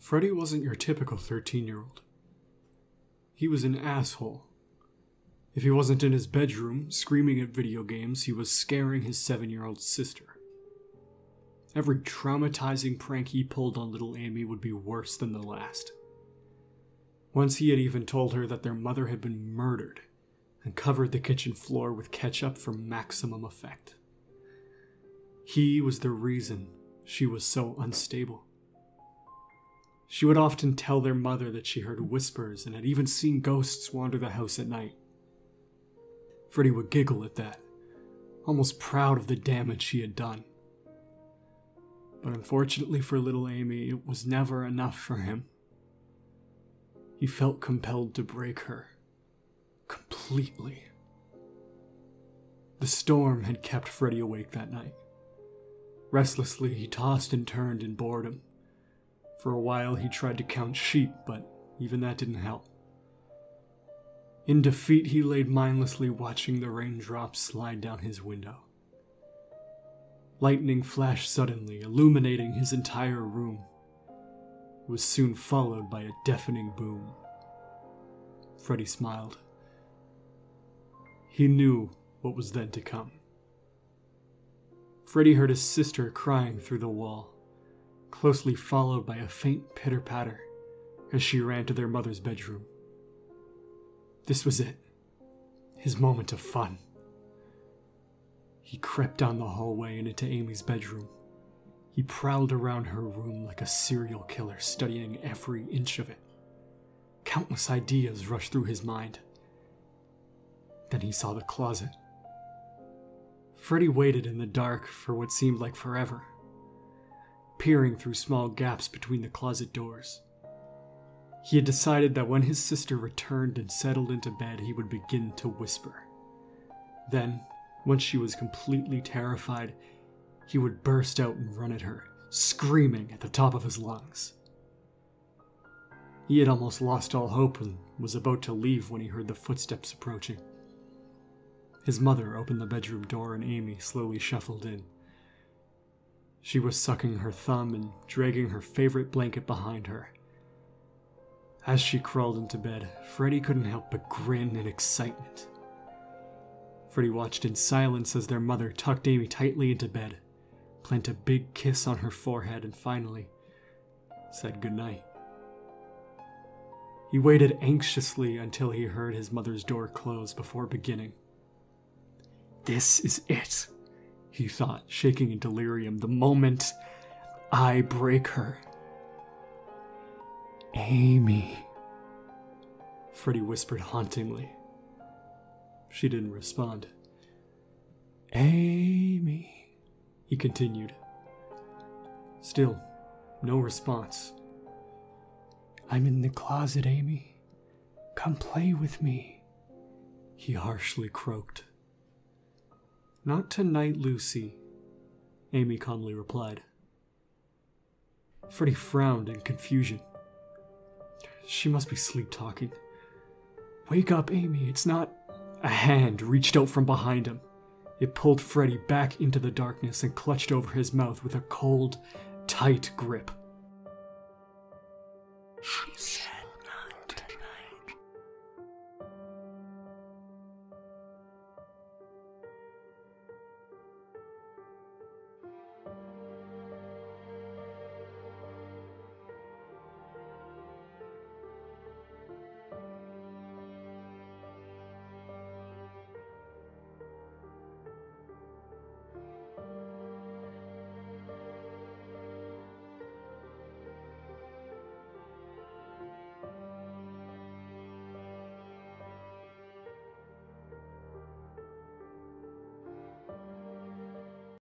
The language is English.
Freddy wasn't your typical 13-year-old. He was an asshole. If he wasn't in his bedroom, screaming at video games, he was scaring his 7-year-old sister. Every traumatizing prank he pulled on little Amy would be worse than the last. Once he had even told her that their mother had been murdered and covered the kitchen floor with ketchup for maximum effect. He was the reason she was so unstable. She would often tell their mother that she heard whispers and had even seen ghosts wander the house at night. Freddy would giggle at that, almost proud of the damage she had done. But unfortunately for little Amy, it was never enough for him. He felt compelled to break her. Completely. The storm had kept Freddy awake that night. Restlessly, he tossed and turned in boredom. For a while, he tried to count sheep, but even that didn't help. In defeat, he laid mindlessly watching the raindrops slide down his window. Lightning flashed suddenly, illuminating his entire room. It was soon followed by a deafening boom. Freddy smiled. He knew what was then to come. Freddy heard his sister crying through the wall, closely followed by a faint pitter-patter as she ran to their mother's bedroom. This was it, his moment of fun. He crept down the hallway and into Amy's bedroom. He prowled around her room like a serial killer, studying every inch of it. Countless ideas rushed through his mind. Then he saw the closet. Freddy waited in the dark for what seemed like forever, peering through small gaps between the closet doors. He had decided that when his sister returned and settled into bed, he would begin to whisper. Then, once she was completely terrified, he would burst out and run at her, screaming at the top of his lungs. He had almost lost all hope and was about to leave when he heard the footsteps approaching. His mother opened the bedroom door and Amy slowly shuffled in. She was sucking her thumb and dragging her favorite blanket behind her. As she crawled into bed, Freddy couldn't help but grin in excitement. Freddy watched in silence as their mother tucked Amy tightly into bed, planted a big kiss on her forehead, and finally said goodnight. He waited anxiously until he heard his mother's door close before beginning. This is it, he thought, shaking in delirium. The moment I break her. Amy, Freddy whispered hauntingly. She didn't respond. Amy, he continued. Still, no response. I'm in the closet, Amy. Come play with me, he harshly croaked. Not tonight, Lucy, Amy calmly replied. Freddy frowned in confusion. She must be sleep-talking. Wake up, Amy, it's not... A hand reached out from behind him. It pulled Freddy back into the darkness and clutched over his mouth with a cold, tight grip.